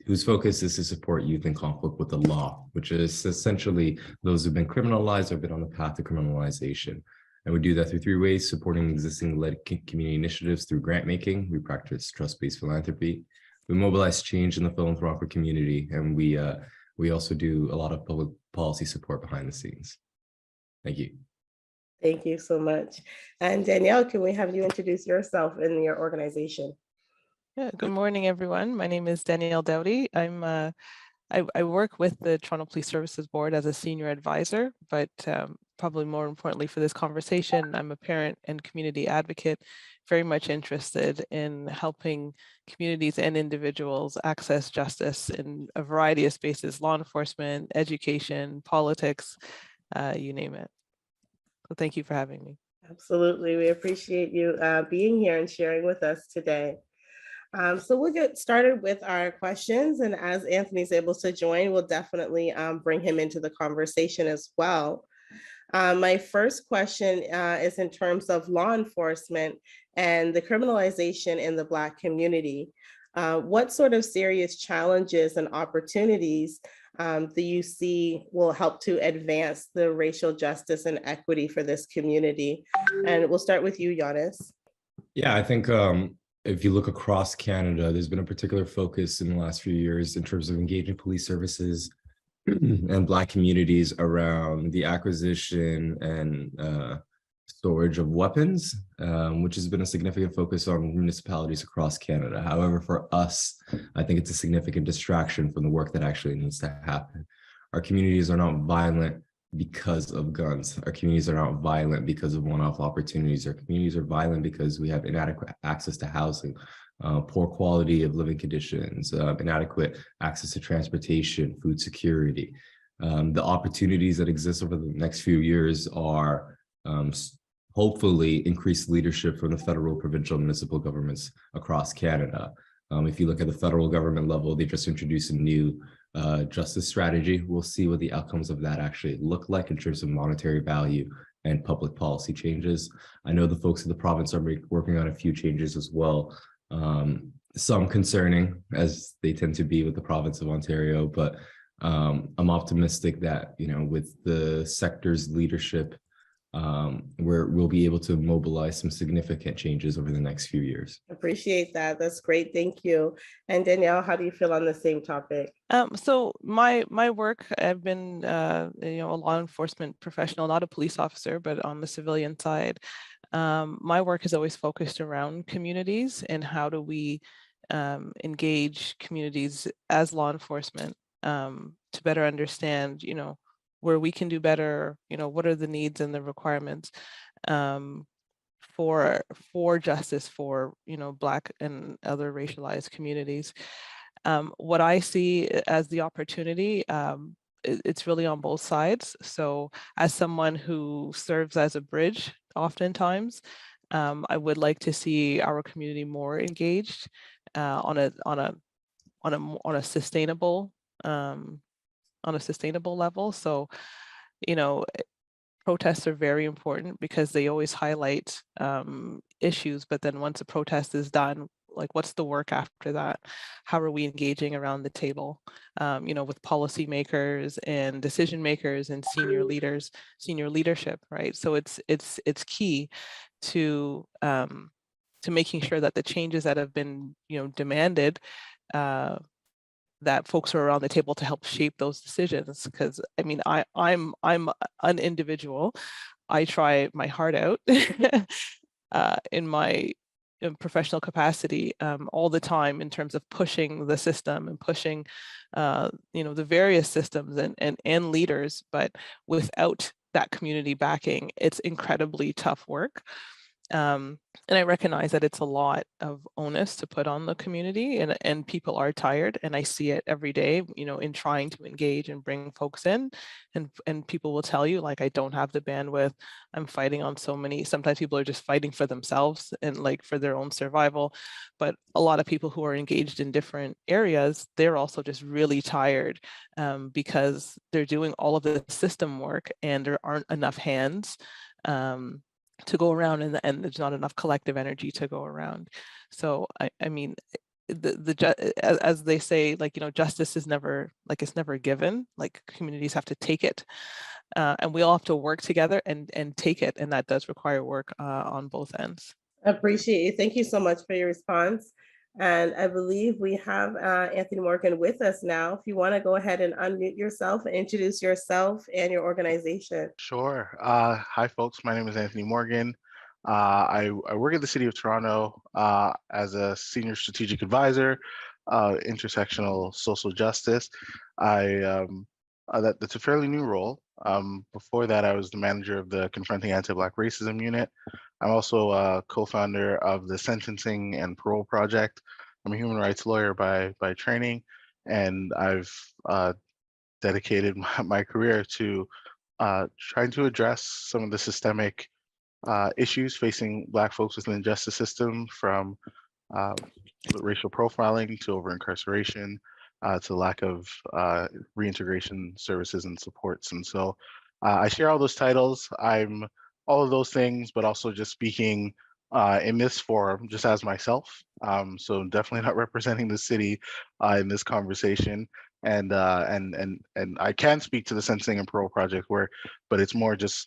whose focus is to support youth in conflict with the law, which is essentially those who've been criminalized or been on the path to criminalization. And we do that through three ways: supporting existing led community initiatives through grant making. We practice trust-based philanthropy. We mobilize change in the philanthropic community, and we also do a lot of public policy support behind the scenes. Thank you. Thank you so much. And Danielle, can we have you introduce yourself and your organization? Yeah, good morning, everyone. My name is Danielle Dowdy. I work with the Toronto Police Services Board as a senior advisor, but probably more importantly for this conversation, I'm a parent and community advocate, very much interested in helping communities and individuals access justice in a variety of spaces: law enforcement, education, politics, you name it. So thank you for having me. Absolutely. We appreciate you being here and sharing with us today. So we'll get started with our questions, and as Anthony's able to join, we'll definitely bring him into the conversation as well. My first question is in terms of law enforcement and the criminalization in the Black community. What sort of serious challenges and opportunities do you see will help to advance the racial justice and equity for this community? And we'll start with you, Giannis. Yeah, I think if you look across Canada, there's been a particular focus in the last few years in terms of engaging police services and Black communities around the acquisition and storage of weapons, which has been a significant focus on municipalities across Canada. However, for us, I think it's a significant distraction from the work that actually needs to happen. Our communities are not violent because of guns. Our communities are not violent because of one-off opportunities. Our communities are violent because we have inadequate access to housing, poor quality of living conditions, inadequate access to transportation, food security. The opportunities that exist over the next few years are hopefully increased leadership from the federal, provincial, municipal governments across Canada. If you look at the federal government level, they just introduced a new justice strategy. We'll see what the outcomes of that actually look like in terms of monetary value and public policy changes. I know the folks in the province are working on a few changes as well. Some concerning, as they tend to be with the province of Ontario, but I'm optimistic that, with the sector's leadership, we'll be able to mobilize some significant changes over the next few years. Appreciate that. That's great. Thank you. And Danielle, how do you feel on the same topic? So my work, I've been a law enforcement professional, not a police officer, but on the civilian side. My work is always focused around communities and how do we engage communities as law enforcement to better understand, where we can do better, what are the needs and the requirements for justice for, Black and other racialized communities. What I see as the opportunity, it's really on both sides. So as someone who serves as a bridge, oftentimes, I would like to see our community more engaged on a sustainable level. So, protests are very important because they always highlight issues, but then once a protest is done, like what's the work after that? How are we engaging around the table, with policymakers and decision makers and senior leadership, right? So it's key to making sure that the changes that have been, demanded, that folks are around the table to help shape those decisions. Because I'm an individual. I try my heart out in my professional capacity all the time in terms of pushing the system and pushing the various systems and leaders, but without that community backing, it's incredibly tough work. And I recognize that it's a lot of onus to put on the community, and people are tired, and I see it every day, in trying to engage and bring folks in, and people will tell you, like, I don't have the bandwidth, I'm fighting on so many, sometimes people are just fighting for themselves and like for their own survival, but a lot of people who are engaged in different areas, they're also just really tired because they're doing all of the system work and there aren't enough hands to go around, and there's not enough collective energy to go around. So I mean, as they say, like, justice is never, like, it's never given. Like, communities have to take it, and we all have to work together and take it, and that does require work on both ends. Appreciate you. Thank you so much for your response. And I believe we have Anthony Morgan with us now. If you want to go ahead and unmute yourself and introduce yourself and your organization. Sure. Hi, folks. My name is Anthony Morgan. I work at the City of Toronto as a senior strategic advisor, intersectional social justice. That's a fairly new role. Before that, I was the manager of the Confronting Anti-Black Racism Unit. I'm also a co-founder of the Sentencing and Parole Project. I'm a human rights lawyer by training, and I've dedicated my career to trying to address some of the systemic issues facing Black folks within the justice system, from racial profiling to over-incarceration, to lack of reintegration services and supports. And so I share all those titles. I'm all of those things, but also just speaking in this forum just as myself. So definitely not representing the city in this conversation. And I can speak to the Sentencing and Parole Project, but it's more just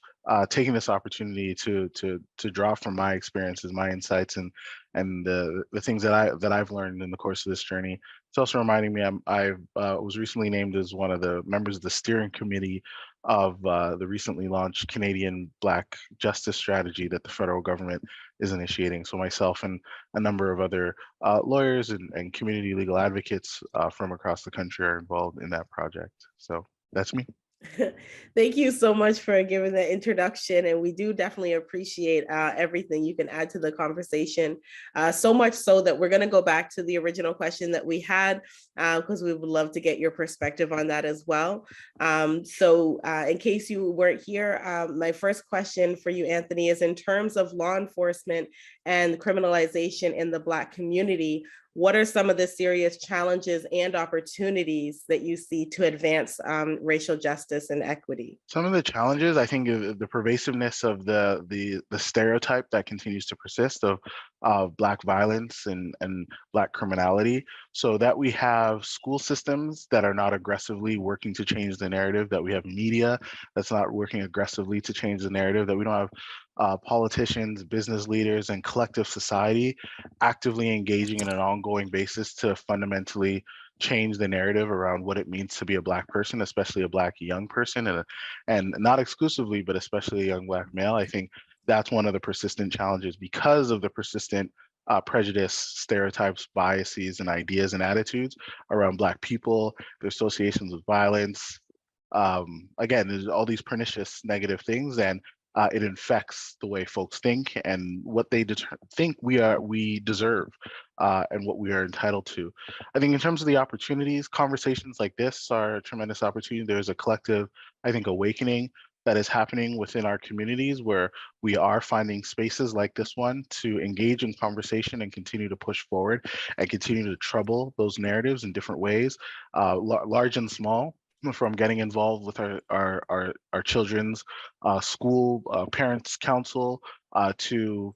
taking this opportunity to draw from my experiences, my insights, and the things that I've learned in the course of this journey. It's also reminding me I was recently named as one of the members of the steering committee of the recently launched Canadian Black Justice Strategy that the federal government is initiating. So myself and a number of other lawyers and community legal advocates from across the country are involved in that project. So that's me. Thank you so much for giving the introduction, and we do definitely appreciate everything you can add to the conversation, so much so that we're going to go back to the original question that we had, because we would love to get your perspective on that as well. So in case you weren't here, my first question for you, Anthony, is in terms of law enforcement and criminalization in the Black community, what are some of the serious challenges and opportunities that you see to advance racial justice and equity? Some of the challenges, I think, the pervasiveness of the stereotype that continues to persist of Black violence and Black criminality, so that we have school systems that are not aggressively working to change the narrative, that we have media that's not working aggressively to change the narrative, that we don't have politicians, business leaders, and collective society actively engaging in an ongoing basis to fundamentally change the narrative around what it means to be a Black person, especially a Black young person, and not exclusively, but especially a young Black male. I think that's one of the persistent challenges because of the persistent prejudice, stereotypes, biases, and ideas and attitudes around Black people, their associations with violence. Again, there's all these pernicious negative things, and it infects the way folks think and what they think we deserve, and what we are entitled to. I think in terms of the opportunities, conversations like this are a tremendous opportunity. There's a collective, I think, awakening that is happening within our communities, where we are finding spaces like this one to engage in conversation and continue to push forward and continue to trouble those narratives in different ways, large and small, from getting involved with our children's school parents council, to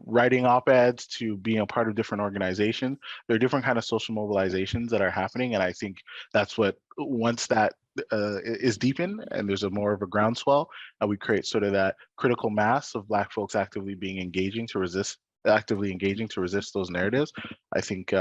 writing op-eds, to being a part of different organizations. There are different kind of social mobilizations that are happening, and I think that's what, once that is deepened and there's a more of a groundswell, and we create sort of that critical mass of Black folks actively engaging to resist those narratives. I think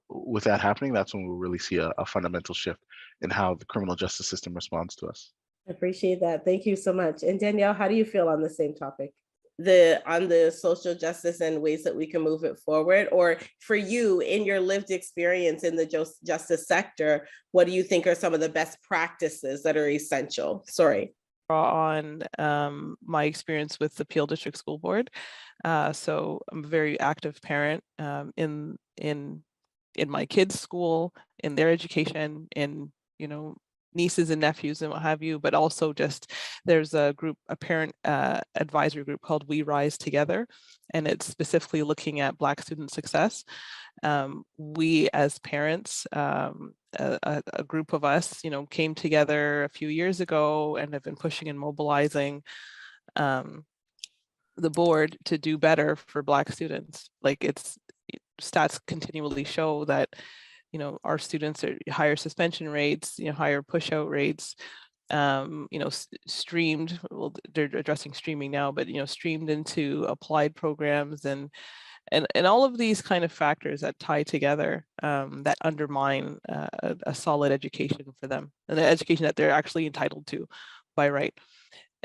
with that happening, that's when we'll really see a fundamental shift in how the criminal justice system responds to us. I appreciate that. Thank you so much. And Danielle, how do you feel on the same topic? On the social justice and ways that we can move it forward, or for you in your lived experience in the justice sector, what do you think are some of the best practices that are essential? Sorry. On my experience with the Peel District School Board. So I'm a very active parent in my kids' school, in their education, in nieces and nephews and what have you, but also just there's a parent advisory group called We Rise Together, and it's specifically looking at Black student success. We as parents, a group of us, came together a few years ago and have been pushing and mobilizing the board to do better for Black students. Like, stats continually show that, you know, our students are higher suspension rates, you know, higher push out rates, you know, streamed, well, they're addressing streaming now, but, you know, streamed into applied programs, and all of these kind of factors that tie together, that undermine a solid education for them, and the education that they're actually entitled to by right.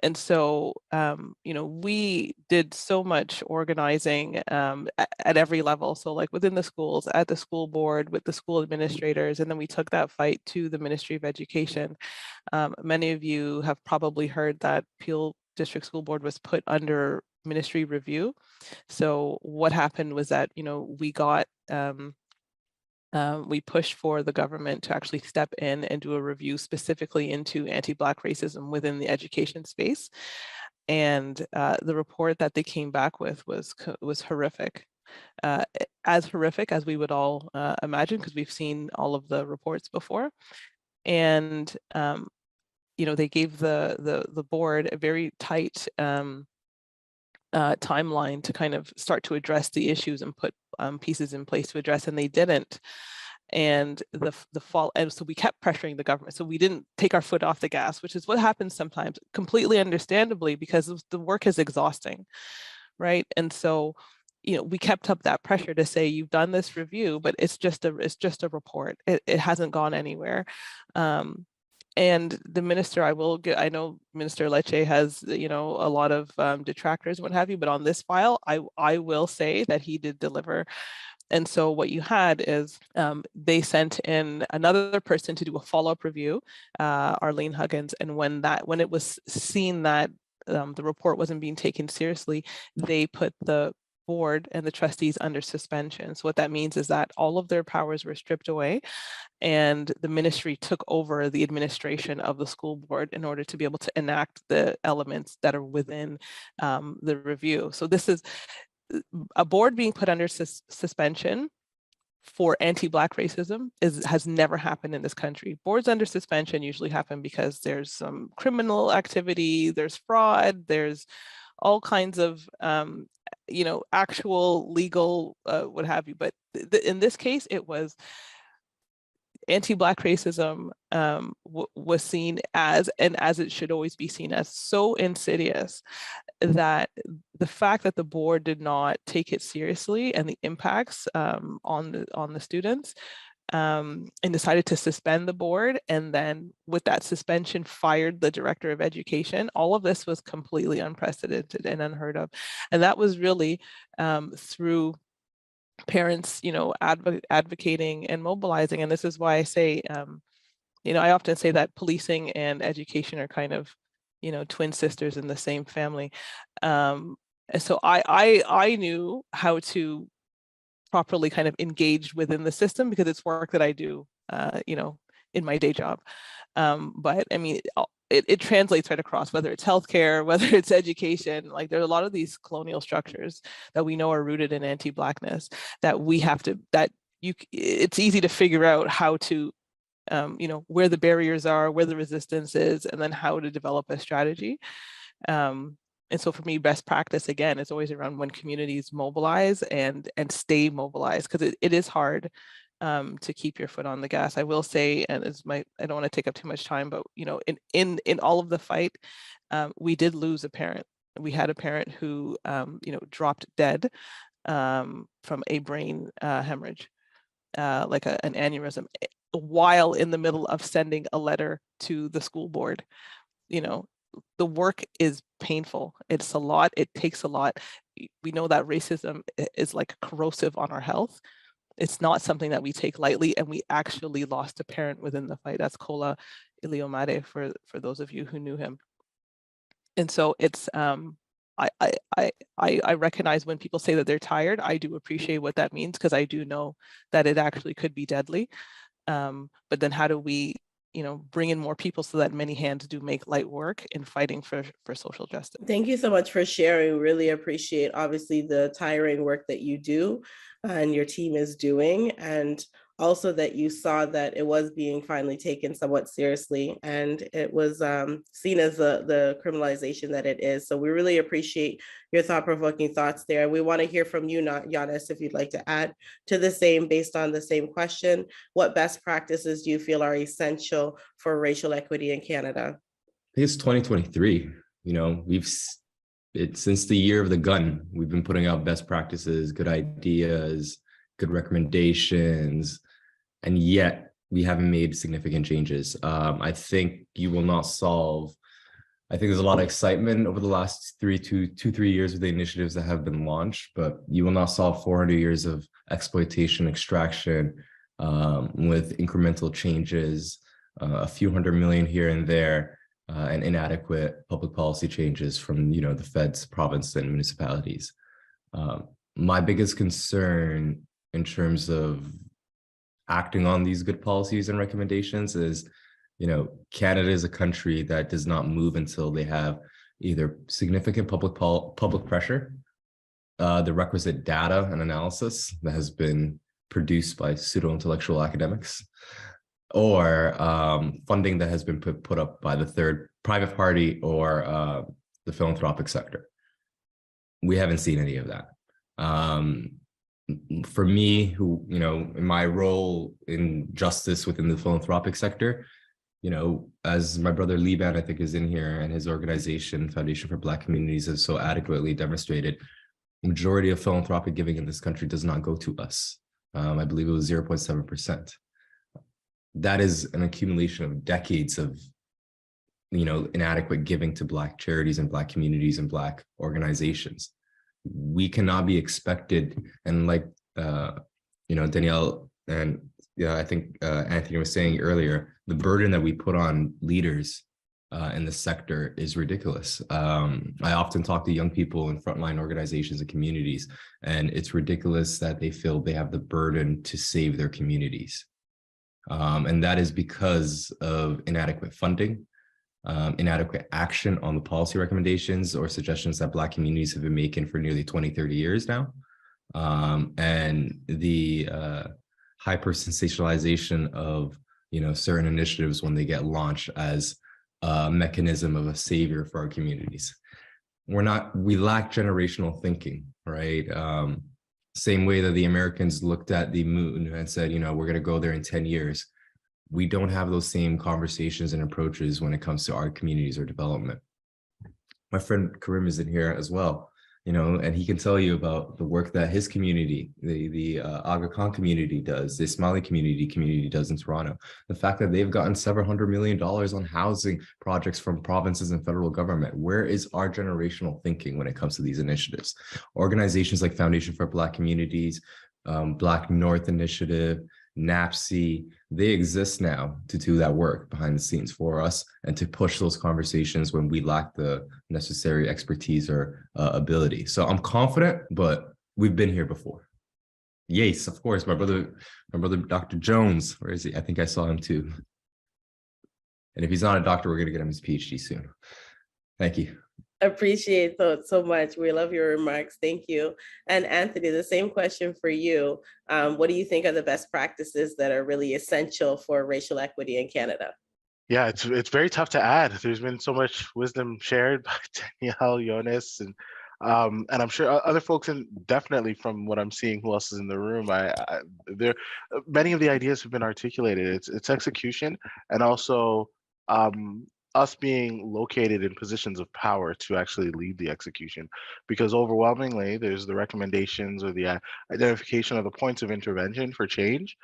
And so, you know, we did so much organizing at every level. So like within the schools, at the school board, with the school administrators, and then we took that fight to the Ministry of Education. Many of you have probably heard that Peel District School Board was put under ministry review. So what happened was that, you know, we got, we pushed for the government to actually step in and do a review specifically into anti-Black racism within the education space. And the report that they came back with was horrific. As horrific as we would all imagine, because we've seen all of the reports before. And you know, they gave the board a very tight timeline to kind of start to address the issues and put pieces in place to address, and they didn't. And the fall, and so we kept pressuring the government. So we didn't take our foot off the gas, which is what happens sometimes, completely understandably, because the work is exhausting, right? And so, you know, we kept up that pressure to say, you've done this review, but it's just a report. It hasn't gone anywhere. And the minister, I know Minister Lecce has, you know, a lot of detractors and what have you, but on this file, I will say that he did deliver. And so what you had is they sent in another person to do a follow-up review, Arlene Huggins, and when it was seen that the report wasn't being taken seriously, they put the board and the trustees under suspension. So what that means is that all of their powers were stripped away, and the ministry took over the administration of the school board in order to be able to enact the elements that are within the review. So this is a board being put under suspension for anti-Black racism has never happened in this country. Boards under suspension usually happen because there's some criminal activity, there's fraud, there's all kinds of you know, actual legal what have you. But in this case, it was anti-Black racism was seen as, and as it should always be seen as, so insidious that the fact that the board did not take it seriously and the impacts on the students, and decided to suspend the board, and then with that suspension fired the director of education. All of this was completely unprecedented and unheard of. And that was really through parents, you know, advocating and mobilizing. And this is why I say, you know, I often say that policing and education are kind of, you know, twin sisters in the same family. And so I knew how to properly kind of engage within the system because it's work that I do, you know, in my day job. But I mean, it translates right across, whether it's healthcare, whether it's education. Like there are a lot of these colonial structures that we know are rooted in anti-Blackness that we have to, it's easy to figure out how to, you know, where the barriers are, where the resistance is, and then how to develop a strategy. And so for me, best practice, again, is always around when communities mobilize and stay mobilized, because it is hard to keep your foot on the gas. I will say, and I don't want to take up too much time, but you know, in all of the fight, we did lose a parent. We had a parent who, you know, dropped dead from a brain hemorrhage, like an aneurysm, while in the middle of sending a letter to the school board. You know, the work is painful. It's a lot. It takes a lot. We know that racism is like corrosive on our health. It's not something that we take lightly, and we actually lost a parent within the fight. That's Kola Iliomade, for those of you who knew him. And so it's I recognize when people say that they're tired. I do appreciate what that means, because I do know that it actually could be deadly. But then how do we, you know, bring in more people so that many hands do make light work in fighting for social justice? Thank you so much for sharing. Really appreciate, obviously, the tiring work that you do and your team is doing, and also that you saw that it was being finally taken somewhat seriously, and it was seen as the criminalization that it is. So we really appreciate your thought-provoking thoughts there. We want to hear from you, Giannis, if you'd like to add to the same based on the same question. What best practices do you feel are essential for racial equity in Canada? I think it's 2023. You know, since the year of the gun, we've been putting out best practices, good ideas, good recommendations, and yet we haven't made significant changes. I think you will not solve. I think there's a lot of excitement over the last 3 years with the initiatives that have been launched, but you will not solve 400 years of exploitation, extraction with incremental changes, a few $100 million here and there, and inadequate public policy changes from the feds, province, and municipalities. My biggest concern in terms of acting on these good policies and recommendations is, Canada is a country that does not move until they have either significant public pressure, the requisite data and analysis that has been produced by pseudo-intellectual academics, or funding that has been put up by the third private party or the philanthropic sector. We haven't seen any of that. For me, who, in my role in justice within the philanthropic sector, as my brother Liban, I think, is in here, and his organization, Foundation for Black Communities, has so adequately demonstrated, the majority of philanthropic giving in this country does not go to us. I believe it was 0.7%. That is an accumulation of decades of, inadequate giving to Black charities and Black communities and Black organizations. We cannot be expected, and like Danielle and I think Anthony was saying earlier, the burden that we put on leaders in the sector is ridiculous. I often talk to young people in frontline organizations and communities, and it's ridiculous that they feel they have the burden to save their communities. And that is because of inadequate funding, inadequate action on the policy recommendations or suggestions that Black communities have been making for nearly 20, 30 years now. And the hyper sensationalization of, certain initiatives when they get launched as a mechanism of a savior for our communities. We lack generational thinking, right? Same way that the Americans looked at the moon and said, we're going to go there in 10 years. We don't have those same conversations and approaches when it comes to our communities or development. My friend Karim is in here as well, and he can tell you about the work that his community, the Aga Khan community does, the Somali community does in Toronto. The fact that they've gotten several $100 million on housing projects from provinces and federal government. Where is our generational thinking when it comes to these initiatives? Organizations like Foundation for Black Communities, Black North Initiative, NAPSI, they exist now to do that work behind the scenes for us and to push those conversations when we lack the necessary expertise or ability. So I'm confident, but we've been here before. Yes, of course. My brother, Dr. Jones, where is he? I think I saw him too. And if he's not a doctor, we're going to get him his PhD soon. Thank you. Appreciate that so much. We love your remarks. Thank you. And Anthony, the same question for you. What do you think are the best practices that are really essential for racial equity in Canada? Yeah, it's very tough to add. There's been so much wisdom shared by Danielle, Jonas, and I'm sure other folks, and definitely from what I'm seeing, who else is in the room, there many of the ideas have been articulated. It's execution, and also us being located in positions of power to actually lead the execution, because overwhelmingly there's the recommendations or the identification of the points of intervention for change.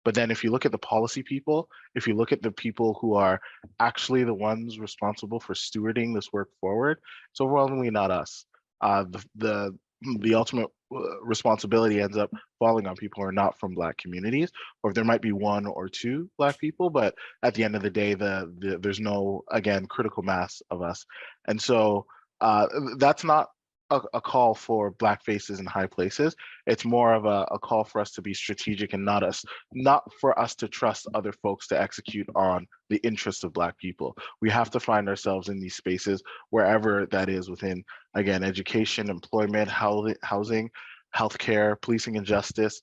But then if you look at the policy people, if you look at the people who are actually the ones responsible for stewarding this work forward, it's overwhelmingly not us. The ultimate responsibility ends up falling on people who are not from Black communities, or if there might be one or two Black people, but at the end of the day, there's no, again, critical mass of us. And so that's not a call for Black faces in high places. It's more of a call for us to be strategic and not for us to trust other folks to execute on the interests of Black people. We have to find ourselves in these spaces, wherever that is, within, again, education, employment, housing, healthcare, policing and justice.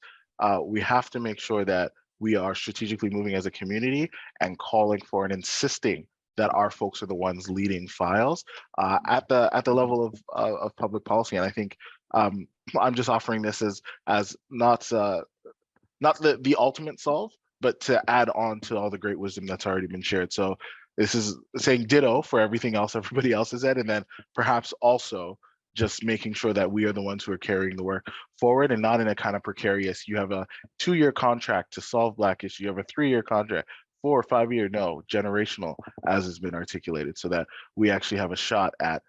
We have to make sure that we are strategically moving as a community and calling for and insisting that our folks are the ones leading files at the level of public policy. And I think I'm just offering this as not the ultimate solve, but to add on to all the great wisdom that's already been shared. So this is saying ditto for everything else everybody else has said, and then perhaps also just making sure that we are the ones who are carrying the work forward and not in a kind of precarious, you have a 2-year contract to solve Black issue, you have a 3-year contract, 4 or 5-year, no, generational, as has been articulated, so that we actually have a shot at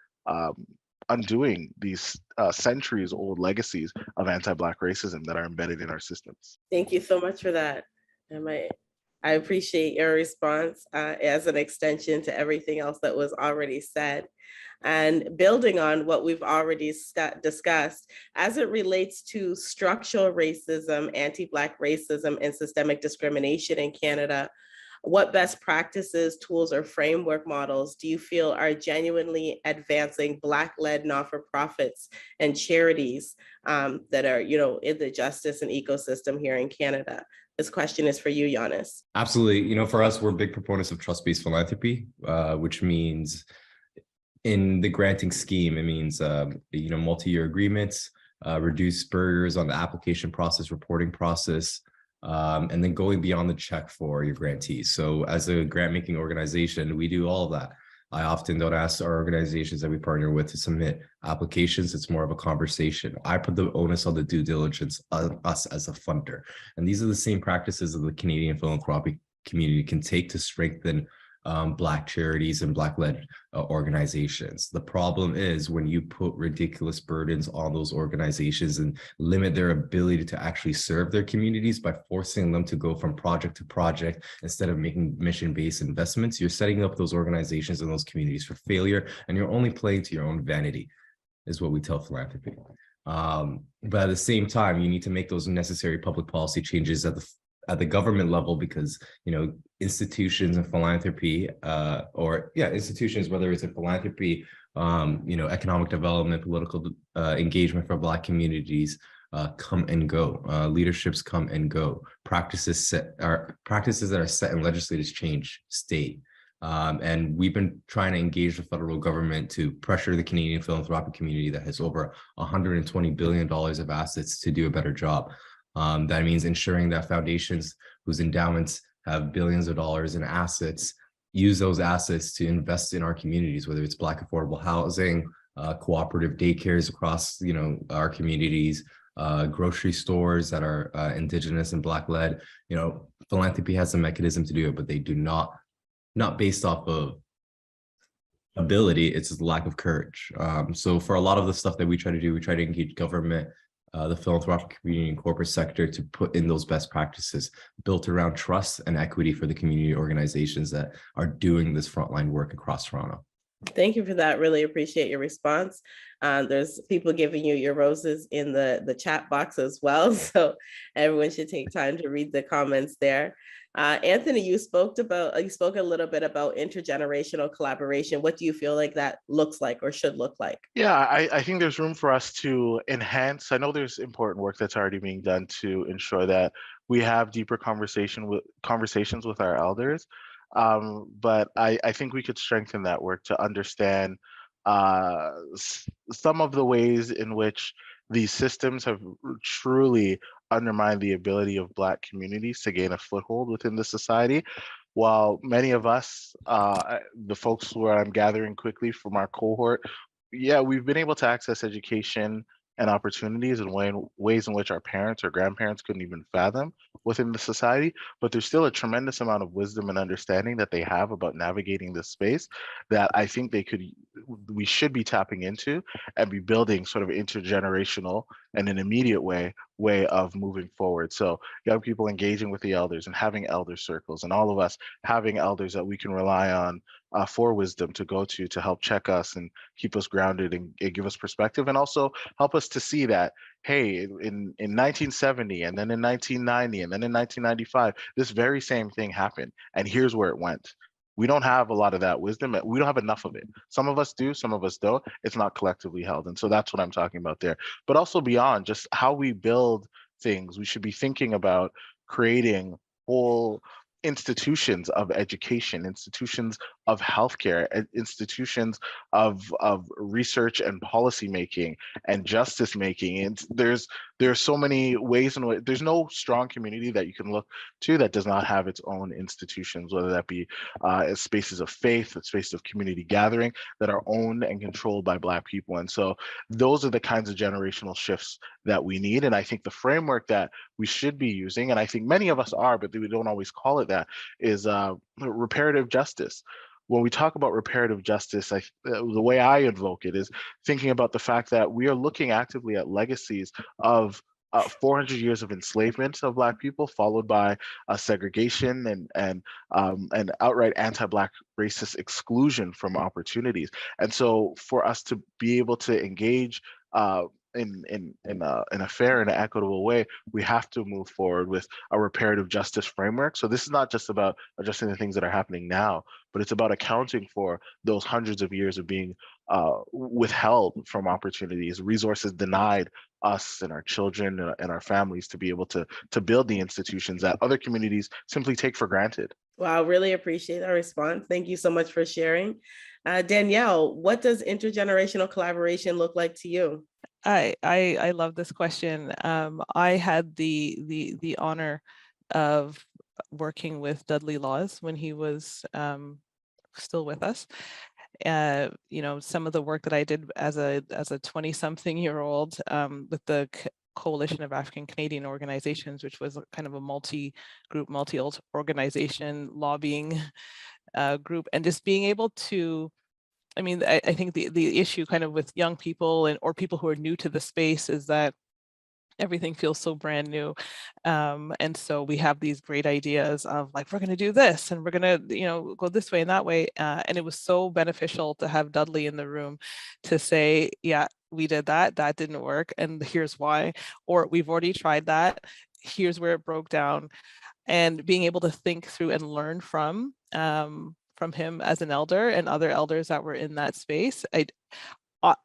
undoing these centuries old legacies of anti-Black racism that are embedded in our systems. Thank you so much for that. And I appreciate your response as an extension to everything else that was already said. And building on what we've already discussed, as it relates to structural racism, anti-Black racism, and systemic discrimination in Canada, what best practices, tools, or framework models do you feel are genuinely advancing Black-led not-for-profits and charities that are, in the justice and ecosystem here in Canada? This question is for you, Giannis. Absolutely. For us, we're big proponents of trust-based philanthropy, which means in the granting scheme, it means, multi-year agreements, reduce barriers on the application process, reporting process, and then going beyond the check for your grantees. So as a grant-making organization, we do all of that. I often don't ask our organizations that we partner with to submit applications. It's more of a conversation. I put the onus on the due diligence on us as a funder. And these are the same practices that the Canadian philanthropic community can take to strengthen Black charities and Black-led organizations. The problem is when you put ridiculous burdens on those organizations and limit their ability to actually serve their communities by forcing them to go from project to project instead of making mission-based investments, you're setting up those organizations and those communities for failure, and you're only playing to your own vanity, is what we tell philanthropy. But at the same time, you need to make those necessary public policy changes at the government level, because institutions and philanthropy institutions, whether it's a philanthropy, economic development, political engagement for Black communities, come and go. Leaderships come and go. Practices that are set in legislative change stay. And we've been trying to engage the federal government to pressure the Canadian philanthropic community that has over $120 billion of assets to do a better job. That means ensuring that foundations whose endowments have billions of dollars in assets use those assets to invest in our communities, whether it's Black affordable housing, cooperative daycares across our communities, grocery stores that are Indigenous and Black-led. Philanthropy has a mechanism to do it, but they do not based off of ability, it's a lack of courage. So for a lot of the stuff that we try to do, we try to engage government, the philanthropic community and corporate sector to put in those best practices built around trust and equity for the community organizations that are doing this frontline work across Toronto. Thank you for that. Really appreciate your response. There's people giving you your roses in the chat box as well. So everyone should take time to read the comments there. Anthony, you spoke a little bit about intergenerational collaboration. What do you feel like that looks like or should look like? Yeah, I think there's room for us to enhance. I know there's important work that's already being done to ensure that we have deeper conversations with our elders. But I think we could strengthen that work to understand some of the ways in which these systems have truly undermined the ability of Black communities to gain a foothold within the society. While many of us, the folks who I'm gathering quickly from our cohort, we've been able to access education and opportunities in ways in which our parents or grandparents couldn't even fathom within the society, but there's still a tremendous amount of wisdom and understanding that they have about navigating this space that I think we should be tapping into and be building sort of intergenerational and an immediate way of moving forward. So young people engaging with the elders and having elder circles, and all of us having elders that we can rely on for wisdom to go to help check us and keep us grounded and give us perspective, and also help us to see that, hey, in 1970 and then in 1990 and then in 1995, this very same thing happened, and here's where it went. We don't have a lot of that wisdom. We don't have enough of it. Some of us do, some of us don't. It's not collectively held. And so that's what I'm talking about there. But also beyond just how we build things, we should be thinking about creating whole institutions of education, institutions of healthcare, institutions of research and policy making and justice making. And there's so many ways in which there's no strong community that you can look to that does not have its own institutions, whether that be spaces of faith, spaces of community gathering that are owned and controlled by Black people. And so those are the kinds of generational shifts that we need. And I think the framework that we should be using, and I think many of us are, but we don't always call it that, is reparative justice. When we talk about reparative justice, the way I invoke it is thinking about the fact that we are looking actively at legacies of 400 years of enslavement of Black people, followed by segregation and outright anti-Black racist exclusion from opportunities. And so, for us to be able to engage in a fair and equitable way, we have to move forward with a reparative justice framework. So this is not just about addressing the things that are happening now, but it's about accounting for those hundreds of years of being withheld from opportunities, resources denied us and our children and our families to be able to build the institutions that other communities simply take for granted. Wow, really appreciate that response. Thank you so much for sharing. Danielle, what does intergenerational collaboration look like to you? I love this question. I had the honor of working with Dudley Laws when he was still with us. You know, some of the work that I did as a 20-something-year-old with the Coalition of African Canadian Organizations, which was kind of a multi-group, multi-organization lobbying group, and just being able to, I mean, I think the issue kind of with young people or people who are new to the space is that everything feels so brand new. And so we have these great ideas of like, we're going to do this and we're going to, you know, go this way and that way. And it was so beneficial to have Dudley in the room to say, yeah, we did that, that didn't work, and here's why, or we've already tried that, here's where it broke down. And being able to think through and learn from him as an elder and other elders that were in that space.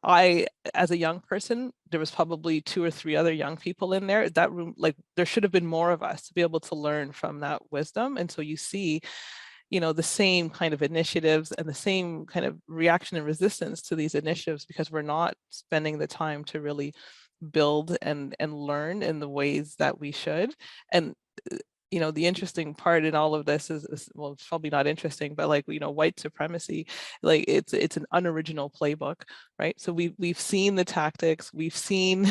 I, as a young person, there was probably 2 or 3 other young people in there. That room, like there should have been more of us to be able to learn from that wisdom. And so you see, you know, the same kind of initiatives and the same kind of reaction and resistance to these initiatives because we're not spending the time to really build and learn in the ways that we should. And you know, the interesting part in all of this is, well, it's probably not interesting, but like, you know, white supremacy, like it's an unoriginal playbook, right? So we've seen the tactics, we've seen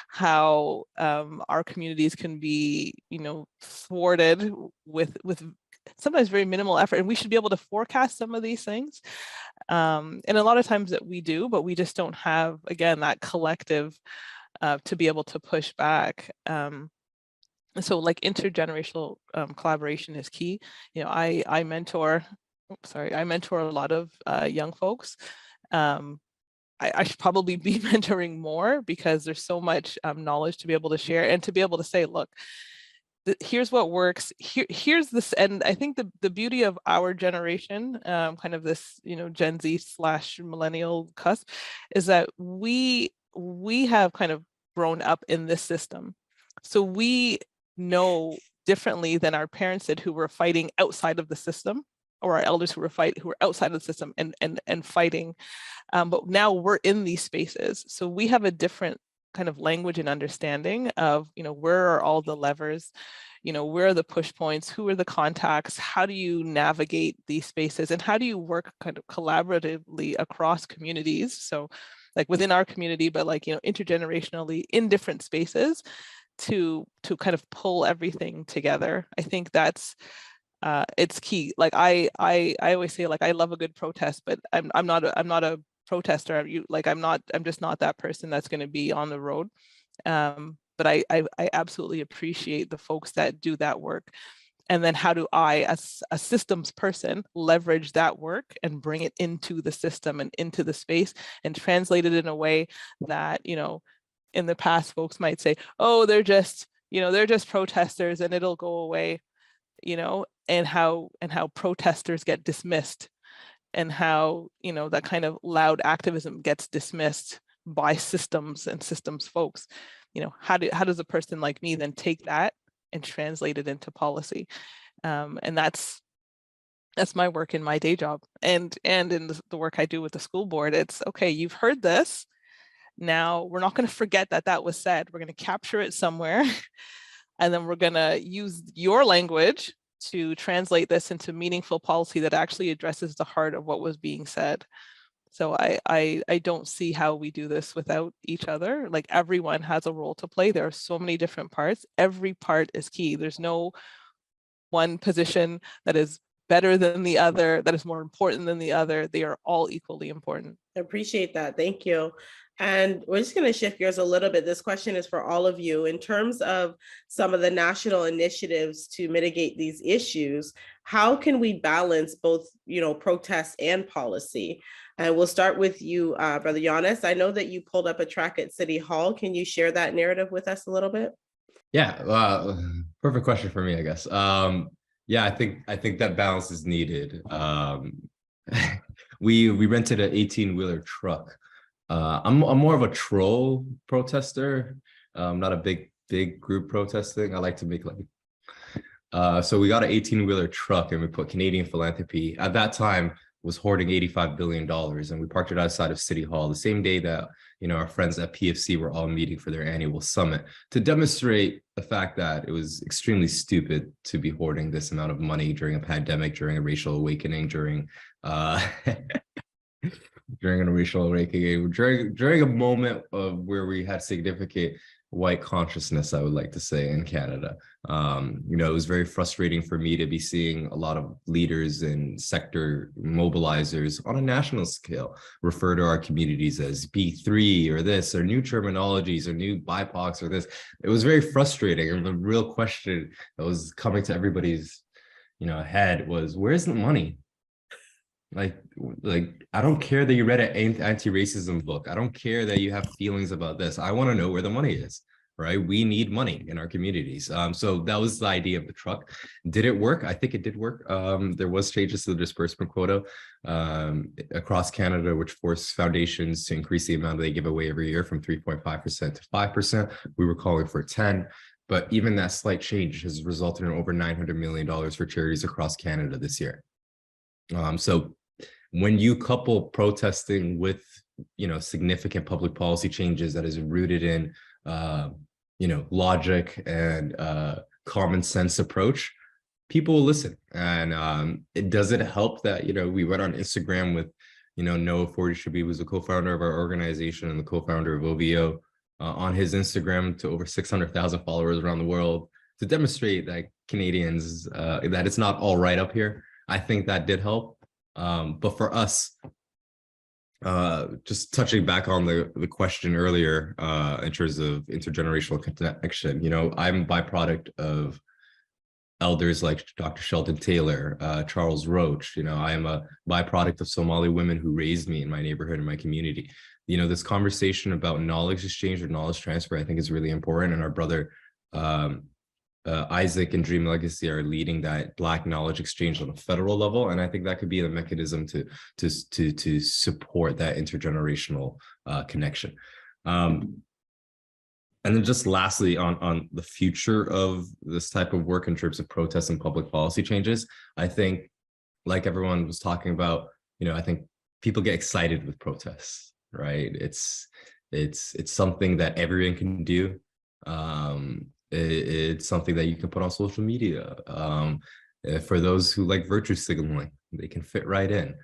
how our communities can be, you know, thwarted with sometimes very minimal effort, and we should be able to forecast some of these things. And a lot of times that we do, but we just don't have, again, that collective to be able to push back. So like intergenerational collaboration is key. You know, I mentor a lot of young folks. I should probably be mentoring more because there's so much knowledge to be able to share and to be able to say, look, here's what works. Here's this, and I think the beauty of our generation, kind of this, you know, Gen Z / millennial cusp, is that we have kind of grown up in this system, so we know differently than our parents did, who were fighting outside of the system, or our elders who were outside of the system and fighting. But now we're in these spaces, so we have a different kind of language and understanding of, you know, where are all the levers, you know, where are the push points, who are the contacts, how do you navigate these spaces, and how do you work kind of collaboratively across communities, so like within our community, but like, you know, intergenerationally in different spaces to kind of pull everything together. I think that's it's key. Like I always say, like, I love a good protest, but I'm not a protester. I'm just not that person that's going to be on the road. But I absolutely appreciate the folks that do that work. And then how do I, as a systems person, leverage that work and bring it into the system and into the space and translate it in a way that, you know, in the past folks might say, oh, they're just protesters and it'll go away, you know, and how protesters get dismissed, and how, you know, that kind of loud activism gets dismissed by systems and systems folks. You know, how does a person like me then take that and translate it into policy. And that's my work in my day job, and in the work I do with the school board. It's okay, you've heard this. Now we're not going to forget that was said. We're going to capture it somewhere, and then we're going to use your language to translate this into meaningful policy that actually addresses the heart of what was being said. So I don't see how we do this without each other. Like, everyone has a role to play. There are so many different parts. Every part is key. There's no one position that is better than the other, that is more important than the other. They are all equally important. I appreciate that. Thank you. And we're just going to shift gears a little bit. This question is for all of you. In terms of some of the national initiatives to mitigate these issues, how can we balance both, protest and policy? And we'll start with you, Brother Giannis. I know that you pulled up a track at City Hall. Can you share that narrative with us a little bit? Yeah, perfect question for me, I guess. Yeah, I think that balance is needed. We rented an 18-wheeler truck. I'm more of a troll protester, not a big group protesting. I like to make so we got an 18-wheeler truck, and we put Canadian Philanthropy at that time was hoarding $85 billion, and we parked it outside of City Hall the same day that our friends at PFC were all meeting for their annual summit, to demonstrate the fact that it was extremely stupid to be hoarding this amount of money during a pandemic, during a racial awakening, during during a moment of where we had significant white consciousness, I would like to say, in Canada. It was very frustrating for me to be seeing a lot of leaders and sector mobilizers on a national scale refer to our communities as B3 or this, or new terminologies, or new BIPOCs, or this. It was very frustrating. And the real question that was coming to everybody's head was, where's the money? Like I don't care that you read an anti-racism book. I don't care that you have feelings about this. I want to know where the money is, right? We need money in our communities. So that was the idea of the truck. Did it work? I think it did work. There was changes to the disbursement quota across Canada, which forced foundations to increase the amount they give away every year from 3.5% to 5%. We were calling for 10%. But even that slight change has resulted in over $900 million for charities across Canada this year. So when you couple protesting with, significant public policy changes that is rooted in, logic and common sense approach, people will listen. And it doesn't help that, we went on Instagram with, Noah Fortescue, who's a co-founder of our organization and the co-founder of OVO, on his Instagram to over 600,000 followers around the world, to demonstrate that Canadians, that it's not all right up here. I think that did help. But for us, just touching back on the question earlier, in terms of intergenerational connection, I'm a byproduct of elders like Dr. Sheldon Taylor, Charles Roach. I am a byproduct of Somali women who raised me in my neighborhood and my community. This conversation about knowledge exchange or knowledge transfer, I think, is really important. And our brother, Isaac and Dream Legacy are leading that Black knowledge exchange on a federal level, and I think that could be a mechanism to support that intergenerational connection. And then just lastly, on the future of this type of work in terms of protests and public policy changes, I think, like everyone was talking about, I think people get excited with protests, right? It's something that everyone can do. It's something that you can put on social media. For those who like virtue signaling, they can fit right in.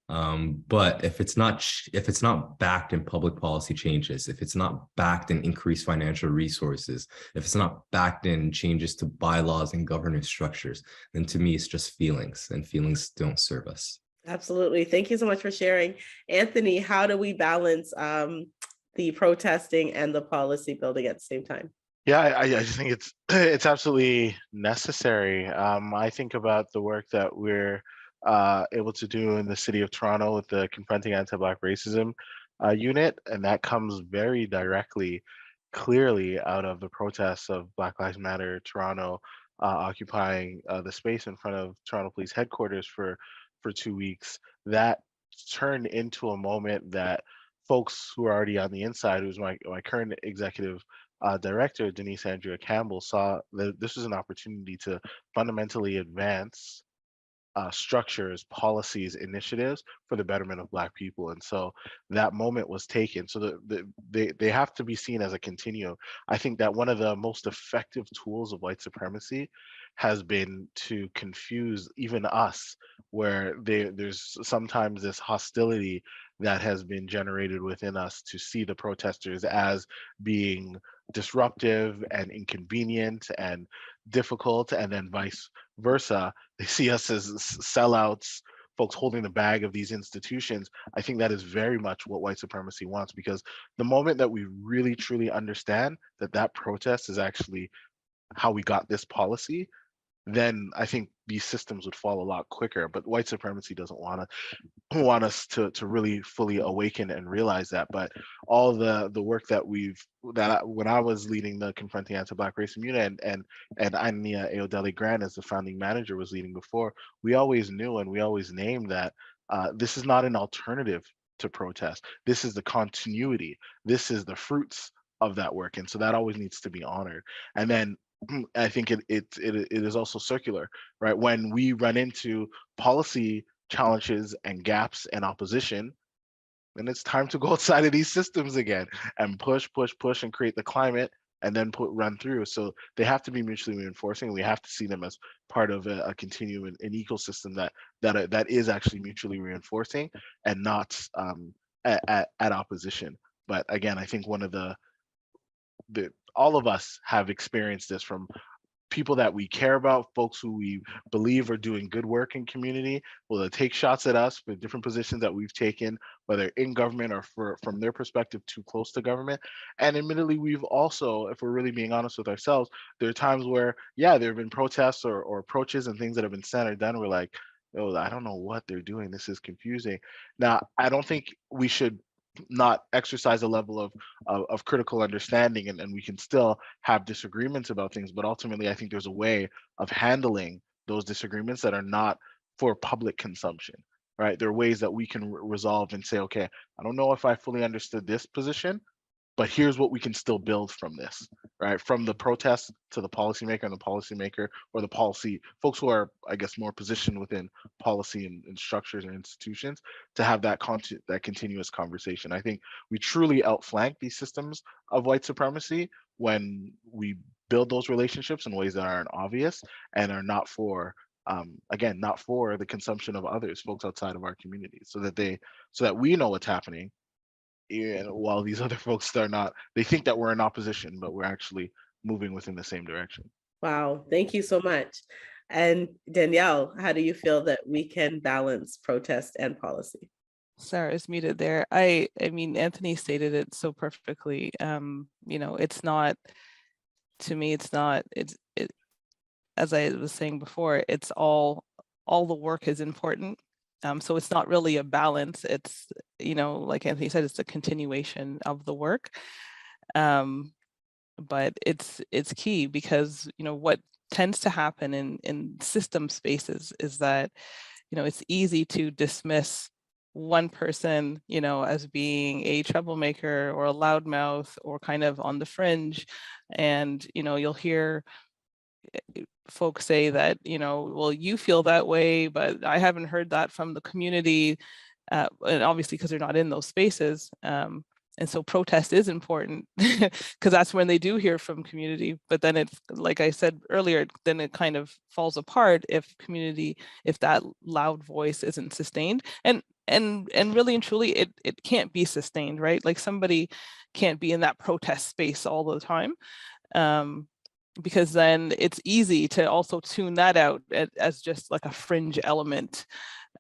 But if it's not backed in public policy changes, if it's not backed in increased financial resources, if it's not backed in changes to bylaws and governance structures, then to me it's just feelings, and feelings don't serve us. Absolutely. Thank you so much for sharing. Anthony, how do we balance the protesting and the policy building at the same time? Yeah, I just think it's absolutely necessary. I think about the work that we're able to do in the city of Toronto with the Confronting Anti-Black Racism unit, and that comes very directly, clearly out of the protests of Black Lives Matter Toronto, occupying the space in front of Toronto Police Headquarters for 2 weeks. That turned into a moment that folks who are already on the inside, who's my current executive director, Denise Andrea Campbell, saw that this was an opportunity to fundamentally advance structures, policies, initiatives for the betterment of Black people. And so that moment was taken. So they have to be seen as a continuum. I think that one of the most effective tools of white supremacy has been to confuse even us, where there's sometimes this hostility that has been generated within us to see the protesters as being disruptive and inconvenient and difficult, and then vice versa. They see us as sellouts, folks holding the bag of these institutions. I think that is very much what white supremacy wants, because the moment that we really truly understand that that protest is actually how we got this policy, then I think these systems would fall a lot quicker. But white supremacy doesn't want us to really fully awaken and realize that. But all the work that when I was leading the Confronting Anti-Black Racism unit, and Ania Ayodele Grant as the founding manager was leading before, we always knew and we always named that this is not an alternative to protest. This is the continuity. This is the fruits of that work, and so that always needs to be honored. And then I think it is also circular, right? When we run into policy challenges and gaps and opposition, then it's time to go outside of these systems again and push and create the climate, and then run through. So they have to be mutually reinforcing. We have to see them as part of a continuum, an ecosystem that is actually mutually reinforcing and not at opposition. But again, I think one of all of us have experienced this, from people that we care about, folks who we believe are doing good work in community, will take shots at us for different positions that we've taken, whether in government or from their perspective too close to government. And admittedly, we've also, if we're really being honest with ourselves, there are times where, yeah, there have been protests or approaches and things that have been said or done. We're like, oh, I don't know what they're doing. This is confusing. Now, I don't think we should not exercise a level of critical understanding, and we can still have disagreements about things, but ultimately I think there's a way of handling those disagreements that are not for public consumption, right? There are ways that we can resolve and say, okay, I don't know if I fully understood this position, but here's what we can still build from this, right? From the protest to the policymaker, and the policymaker, or the policy folks who are, I guess, more positioned within policy and structures and institutions, to have that continuous conversation. I think we truly outflank these systems of white supremacy when we build those relationships in ways that aren't obvious and are not for again, not for the consumption of others, folks outside of our community, so that we know what's happening. And while these other folks are not, they think that we're in opposition, but we're actually moving within the same direction. Wow, thank you so much. And Danielle, how do you feel that we can balance protest and policy? Sarah is muted there. I mean, Anthony stated it so perfectly. It's not, to me, it's as I was saying before, it's all the work is important. So it's not really a balance. It's, like Anthony said, it's a continuation of the work. But it's key, because, what tends to happen in system spaces is that, it's easy to dismiss one person, as being a troublemaker or a loudmouth or kind of on the fringe. And, you'll hear folks say that, well, you feel that way, but I haven't heard that from the community. And obviously, because they're not in those spaces. And so protest is important, because that's when they do hear from community. But then it's, like I said earlier, then it kind of falls apart if that loud voice isn't sustained. And really and truly, it can't be sustained, right? Like, somebody can't be in that protest space all the time. Because then it's easy to also tune that out as just like a fringe element.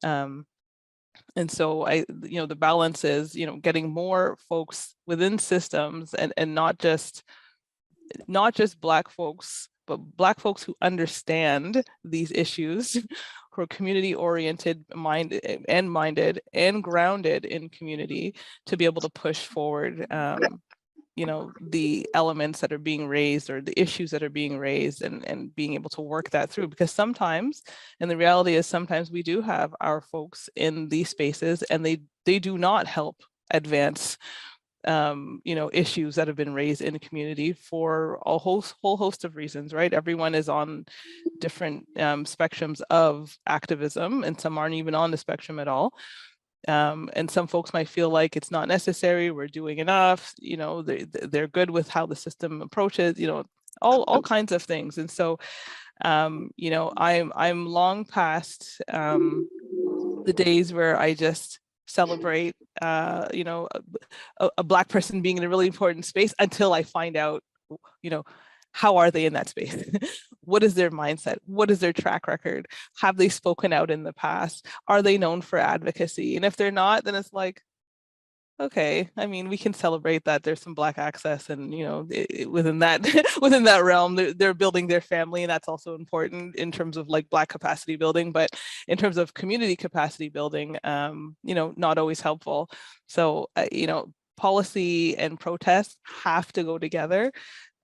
And so the balance is, getting more folks within systems, and not just Black folks, but Black folks who understand these issues, who are community oriented, minded and grounded in community, to be able to push forward the elements that are being raised, or the issues that are being raised, and being able to work that through. Because sometimes, and the reality is, sometimes we do have our folks in these spaces, and they do not help advance issues that have been raised in the community for a whole host of reasons, right? Everyone is on different spectrums of activism, and some aren't even on the spectrum at all. And some folks might feel like it's not necessary, we're doing enough, they're good with how the system approaches, all kinds of things. And so, I'm long past the days where I just celebrate, a Black person being in a really important space until I find out, how are they in that space? What is their mindset? What is their track record? Have they spoken out in the past? Are they known for advocacy? And if they're not, then it's like, okay, I mean, we can celebrate that there's some Black access, and within that within that realm, they're building their family, and that's also important in terms of like Black capacity building. But in terms of community capacity building, not always helpful. So policy and protest have to go together.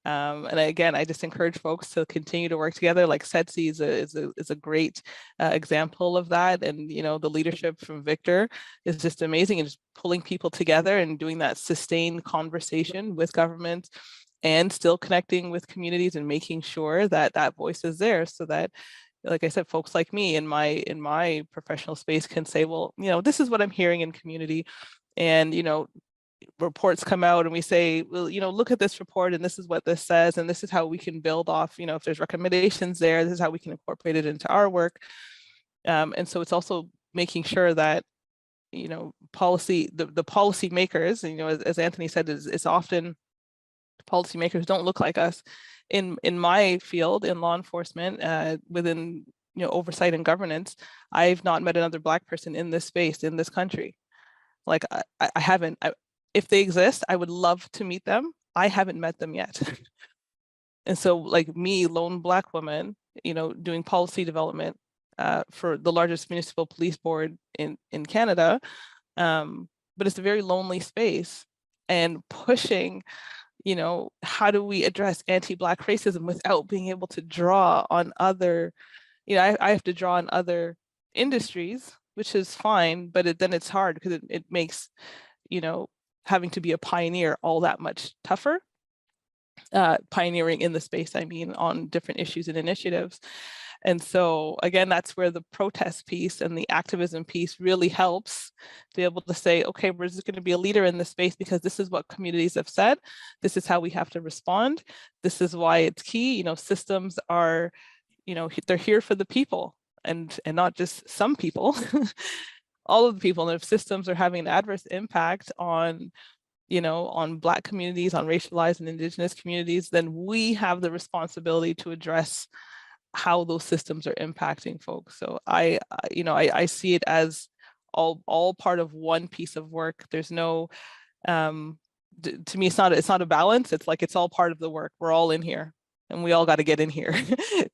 And again, I just encourage folks to continue to work together. Like CETSI is a great example of that. And, the leadership from Victor is just amazing, and just pulling people together and doing that sustained conversation with government and still connecting with communities and making sure that that voice is there, so that, like I said, folks like me in my professional space can say, well, this is what I'm hearing in community. And, reports come out and we say, well, look at this report, and this is what this says, and this is how we can build off, if there's recommendations there, this is how we can incorporate it into our work. And so it's also making sure that, policy, the policy makers, as Anthony said, is often policymakers don't look like us. In my field, in law enforcement, within oversight and governance, I've not met another Black person in this space, in this country. Like I haven't. If they exist, I would love to meet them. I haven't met them yet. And so, like me, lone Black woman, doing policy development for the largest municipal police board in Canada, but it's a very lonely space, and pushing, how do we address anti-Black racism without being able to draw on other, I have to draw on other industries, which is fine, but then it's hard because it makes, having to be a pioneer all that much tougher. Pioneering in the space, I mean, on different issues and initiatives. And so again, that's where the protest piece and the activism piece really helps to be able to say, okay, we're just going to be a leader in this space because this is what communities have said. This is how we have to respond. This is why it's key. Systems are, they're here for the people, and not just some people. All of the people. And if systems are having an adverse impact on, on Black communities, on racialized and Indigenous communities, then we have the responsibility to address how those systems are impacting folks. So I see it as all part of one piece of work. There's no, to me, it's not a balance. It's like, it's all part of the work. We're all in here, and we all got to get in here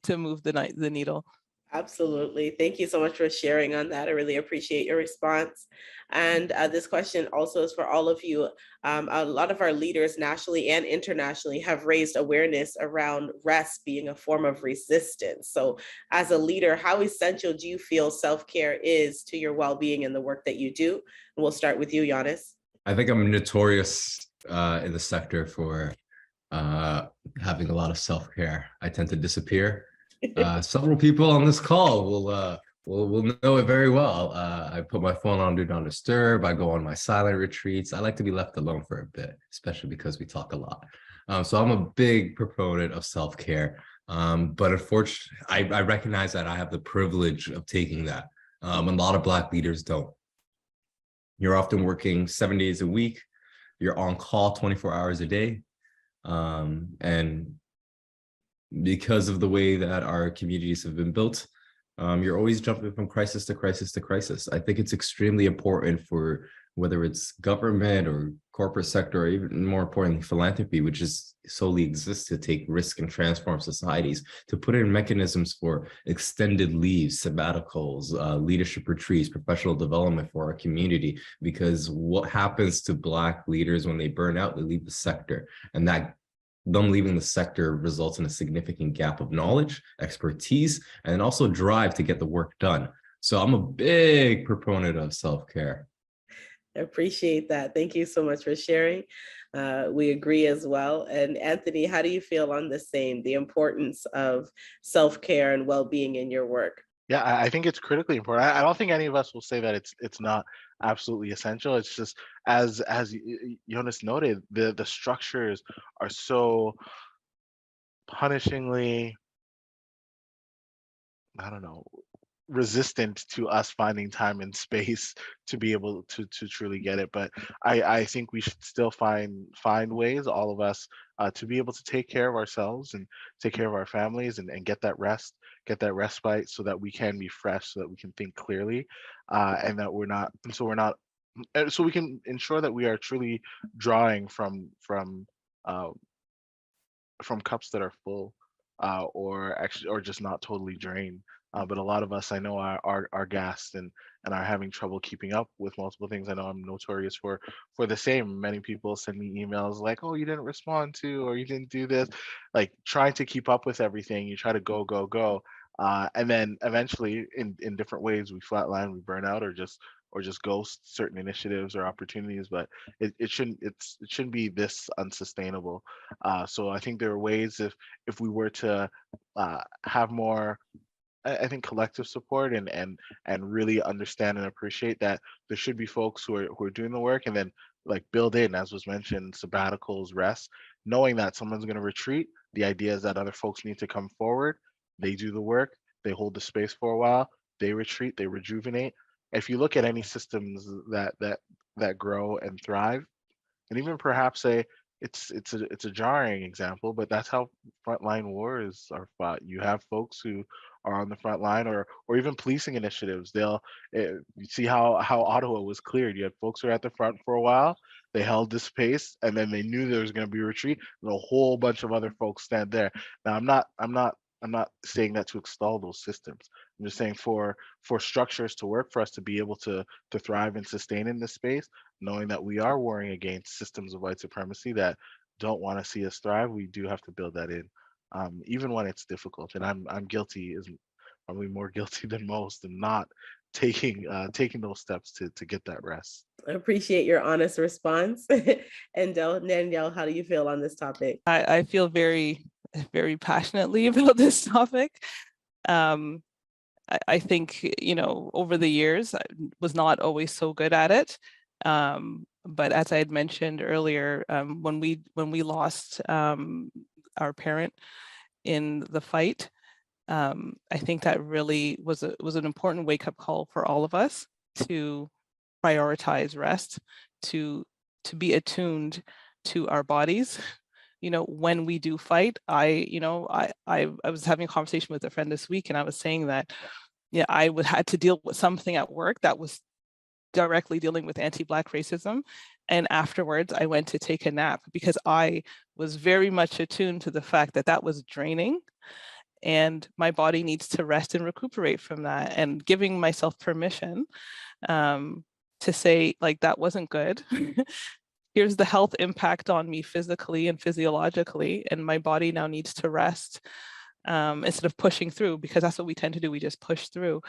to move the needle. Absolutely. Thank you so much for sharing on that. I really appreciate your response. And this question also is for all of you. A lot of our leaders nationally and internationally have raised awareness around rest being a form of resistance. So as a leader, how essential do you feel self-care is to your well-being and the work that you do? And we'll start with you, Giannis. I think I'm notorious in the sector for having a lot of self-care. I tend to disappear. Several people on this call will know it very well. I put my phone on Do Not Disturb. I go on my silent retreats. I like to be left alone for a bit, especially because we talk a lot. So I'm a big proponent of self-care. But unfortunately, I recognize that I have the privilege of taking that. A lot of Black leaders don't. You're often working 7 days a week. You're on call 24 hours a day. And because of the way that our communities have been built, you're always jumping from crisis to crisis to crisis. I think it's extremely important for whether it's government or corporate sector, or even more importantly, philanthropy, which is solely exists to take risk and transform societies, to put in mechanisms for extended leaves, sabbaticals, leadership retreats, professional development for our community. Because what happens to Black leaders when they burn out, they leave the sector, and that them leaving the sector results in a significant gap of knowledge, expertise, and also drive to get the work done. So I'm a big proponent of self-care. I appreciate that. Thank you so much for sharing. We agree as well. And Anthony, how do you feel on the same, the importance of self-care and well-being in your work? Yeah, I think it's critically important. I don't think any of us will say that it's not absolutely essential. It's just Jonas noted, the structures are so punishingly, I don't know, resistant to us finding time and space to be able to truly get it. But I think we should still find ways, all of us, to be able to take care of ourselves and take care of our families and get that rest, get that respite, so that we can be fresh, so that we can think clearly, and that so we can ensure that we are truly drawing uh, from cups that are full, or just not totally drained. But a lot of us, I know, are gassed and are having trouble keeping up with multiple things. I know I'm notorious for the same. Many people send me emails like, "Oh, you didn't respond to, or you didn't do this," like trying to keep up with everything. You try to go, and then eventually, in different ways, we flatline, we burn out, or just ghost certain initiatives or opportunities. But it shouldn't be this unsustainable. So I think there are ways, if we were to have more, I think, collective support, and really understand and appreciate that there should be folks who are doing the work, and then like build in, as was mentioned, sabbaticals, rest, knowing that someone's going to retreat. The idea is that other folks need to come forward. They do the work. They hold the space for a while. They retreat. They rejuvenate. If you look at any systems that grow and thrive, and even perhaps it's a jarring example, but that's how frontline wars are fought. You have folks who are on the front line, or even policing initiatives. You see how Ottawa was cleared. You had folks who were at the front for a while. They held this pace, and then they knew there was going to be a retreat, and a whole bunch of other folks stand there. Now, I'm not saying that to extol those systems. I'm just saying, for structures to work, for us to be able to thrive and sustain in this space, knowing that we are warring against systems of white supremacy that don't want to see us thrive, we do have to build that in, even when it's difficult. And I'm guilty, is probably more guilty than most, and not taking those steps to get that rest. I appreciate your honest response. And Danielle, how do you feel on this topic? I feel very, very passionately about this topic. I think, over the years, I was not always so good at it. But as I had mentioned earlier, when we lost our parent in the fight, I think that really was an important wake-up call for all of us to prioritize rest, to be attuned to our bodies. When we do fight, I was having a conversation with a friend this week, and I was saying that, I had to deal with something at work that was directly dealing with anti-Black racism. And afterwards, I went to take a nap because I was very much attuned to the fact that that was draining, and my body needs to rest and recuperate from that, and giving myself permission to say, like, that wasn't good. Here's the health impact on me physically and physiologically, and my body now needs to rest, instead of pushing through, because that's what we tend to do. We just push through.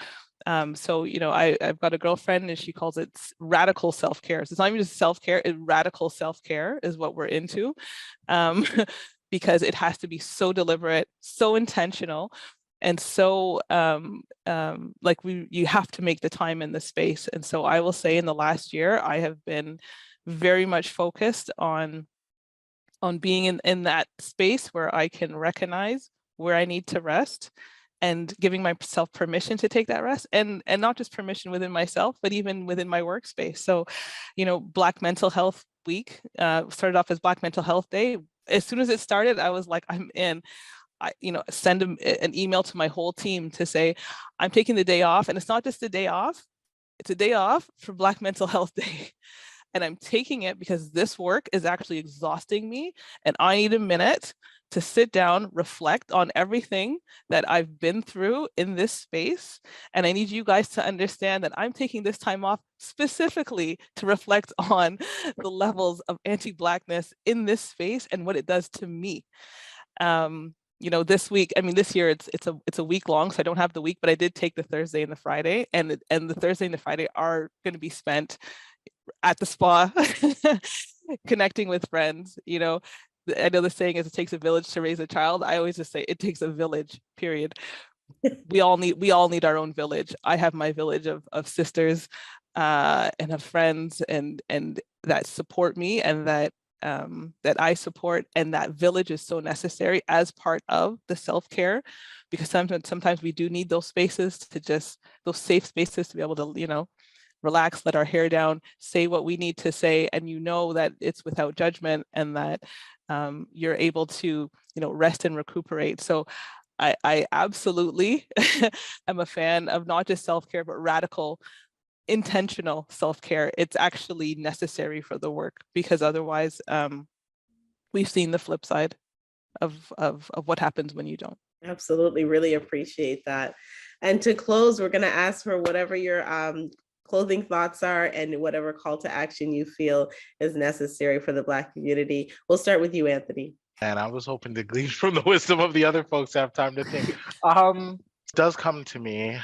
So, I've got a girlfriend, and she calls it radical self-care. So it's not even just self-care, radical self-care is what we're into, because it has to be so deliberate, so intentional, and so you have to make the time and the space. And so I will say, in the last year, I have been very much focused on being in that space where I can recognize where I need to rest, and giving myself permission to take that rest, and not just permission within myself, but even within my workspace. So, Black Mental Health Week started off as Black Mental Health Day. As soon as it started, I was like, I'm in. I send an email to my whole team to say, I'm taking the day off, and it's not just a day off, it's a day off for Black Mental Health Day. And I'm taking it because this work is actually exhausting me, and I need a minute to sit down, reflect on everything that I've been through in this space. And I need you guys to understand that I'm taking this time off specifically to reflect on the levels of anti-Blackness in this space and what it does to me. This week, this year it's a week long, so I don't have the week, but I did take the Thursday and the Friday, and the Thursday and the Friday are going to be spent at the spa, connecting with friends. You know, I know the saying is it takes a village to raise a child. I always just say it takes a village, period. We all need our own village. I have my village of sisters and of friends and that support me and that I support, and that village is so necessary as part of the self-care, because sometimes we do need those spaces to just, those safe spaces to be able to, you know, relax, let our hair down, say what we need to say, and you know that it's without judgment, and that you're able to, you know, rest and recuperate. So I absolutely am a fan of not just self-care, but radical, intentional self-care. It's actually necessary for the work, because otherwise we've seen the flip side of what happens when you don't. Absolutely, really appreciate that. And to close, we're going to ask for whatever your closing thoughts are and whatever call to action you feel is necessary for the Black community. We'll start with you, Anthony. And I was hoping to glean from the wisdom of the other folks, have time to think. Does come to me,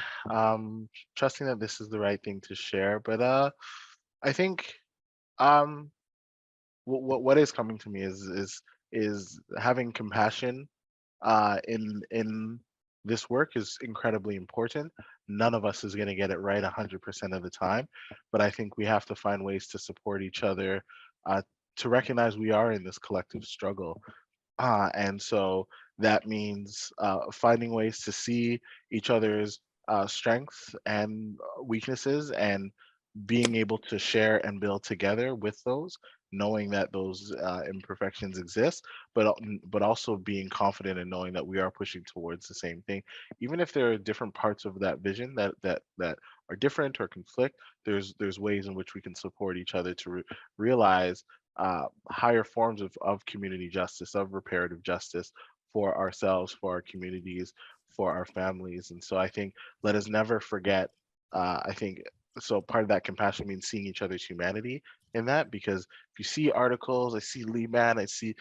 trusting that this is the right thing to share. But I think what is coming to me is having compassion in this work is incredibly important. None of us is going to get it right 100% of the time, but I think we have to find ways to support each other, to recognize we are in this collective struggle. And so that means finding ways to see each other's strengths and weaknesses, and being able to share and build together with those, knowing that those imperfections exist, but also being confident in knowing that we are pushing towards the same thing, even if there are different parts of that vision that are different or conflict. There's ways in which we can support each other to realize higher forms of community justice, of reparative justice for ourselves, for our communities, for our families. And so I think let us never forget, I think, so part of that compassion means seeing each other's humanity in that, because if you see articles, I see Lee Man, I see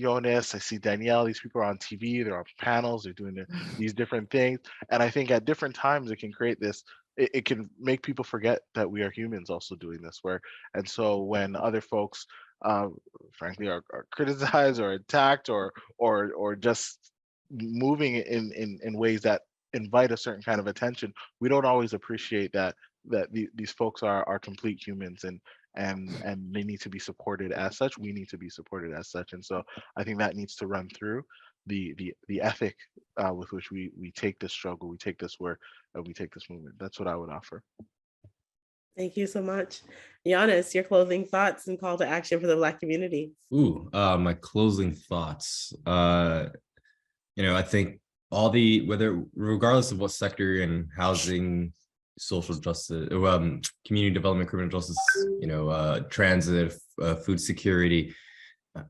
Jonas, I see Danielle, these people are on TV, they're on panels, they're doing these different things. And I think at different times it can create this, it can make people forget that we are humans also doing this work. And so when other folks frankly are criticized or attacked or just moving in ways that invite a certain kind of attention, we don't always appreciate that these folks are complete humans, and they need to be supported as such. We need to be supported as such. And so I think that needs to run through the ethic with which we take this struggle, we take this work, and we take this movement. That's what I would offer. Thank you so much. Giannis, your closing thoughts and call to action for the Black community. Ooh, my closing thoughts. You know, I think regardless of what sector you're in, housing, social justice, community development, criminal justice, you know, transit, food security,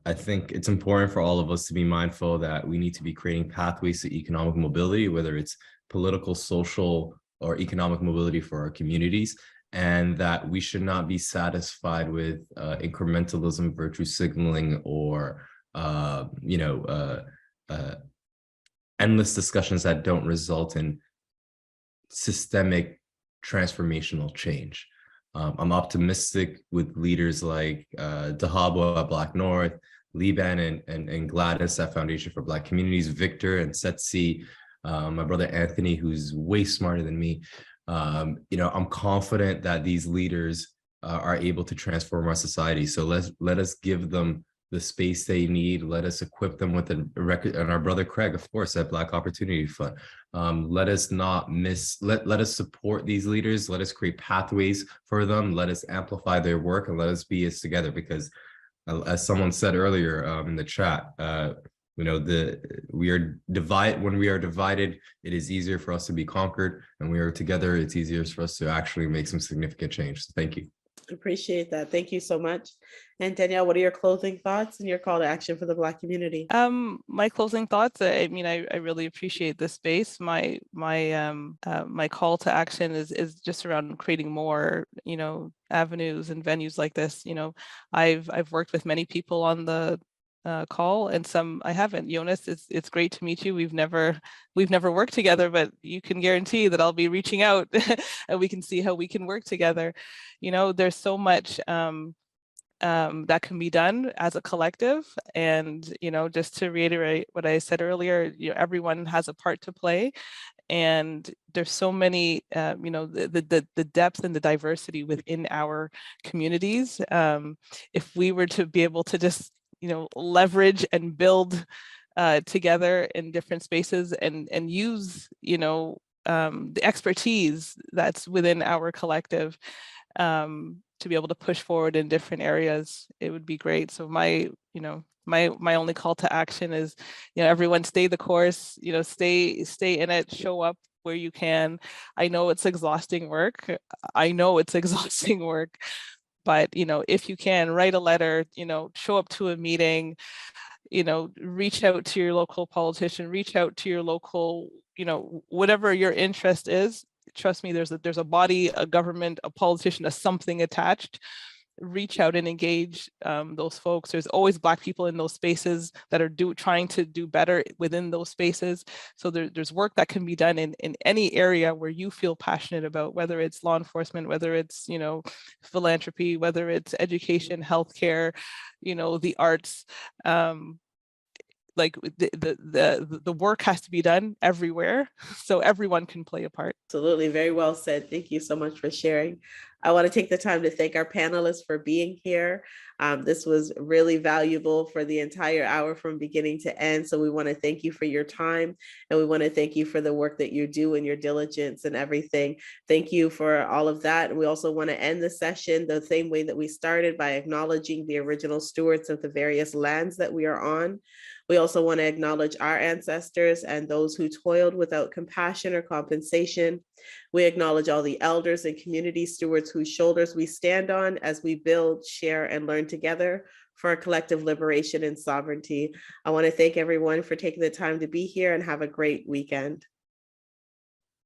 I think it's important for all of us to be mindful that we need to be creating pathways to economic mobility, whether it's political, social, or economic mobility for our communities, and that we should not be satisfied with incrementalism, virtue signaling, or endless discussions that don't result in systemic transformational change. I'm optimistic with leaders like Dahabo at Black North, Liban and Gladys at Foundation for Black Communities, Victor and Setsi, my brother Anthony, who's way smarter than me. You know, I'm confident that these leaders are able to transform our society. So let us give them the space they need. Let us equip them with a record, and our brother Craig, of course, at Black Opportunity Fund. Let us not let us support these leaders. Let us create pathways for them. Let us amplify their work, and let us be as together, because as someone said earlier in the chat, you know, when we are divided, it is easier for us to be conquered, and we are together, it's easier for us to actually make some significant change. So thank you. Appreciate that. Thank you so much. And Danielle, what are your closing thoughts and your call to action for the Black community? My closing thoughts, I mean, I really appreciate this space. My call to action is just around creating more, you know, avenues and venues like this. You know, I've worked with many people on the call, and some I haven't. Jonas, it's great to meet you. We've never worked together, but you can guarantee that I'll be reaching out and we can see how we can work together. You know, there's so much that can be done as a collective. And, you know, just to reiterate what I said earlier, you know, everyone has a part to play. And there's so many, you know, the depth and the diversity within our communities. If we were to be able to just, you know, leverage and build together in different spaces and use, you know, the expertise that's within our collective, to be able to push forward in different areas, it would be great. So my, you know, my only call to action is, you know, everyone stay the course, you know, stay in it, show up where you can. I know it's exhausting work. I know it's exhausting work, but, you know, if you can, write a letter, you know, show up to a meeting, you know, reach out to your local politician, reach out to your local, you know, whatever your interest is. Trust me, there's a body, a government, a politician, a something attached. Reach out and engage those folks. There's always Black people in those spaces that are trying to do better within those spaces. So there's work that can be done in any area where you feel passionate about, whether it's law enforcement, whether it's, you know, philanthropy, whether it's education, healthcare, you know, the arts. Like the work has to be done everywhere, so everyone can play a part. Absolutely. Very well said. Thank you so much for sharing. I want to take the time to thank our panelists for being here. This was really valuable for the entire hour from beginning to end. So we want to thank you for your time, and we want to thank you for the work that you do and your diligence and everything. Thank you for all of that. And we also want to end the session the same way that we started, by acknowledging the original stewards of the various lands that we are on. We also want to acknowledge our ancestors and those who toiled without compassion or compensation. We acknowledge all the elders and community stewards whose shoulders we stand on as we build, share, and learn together for our collective liberation and sovereignty. I want to thank everyone for taking the time to be here, and have a great weekend.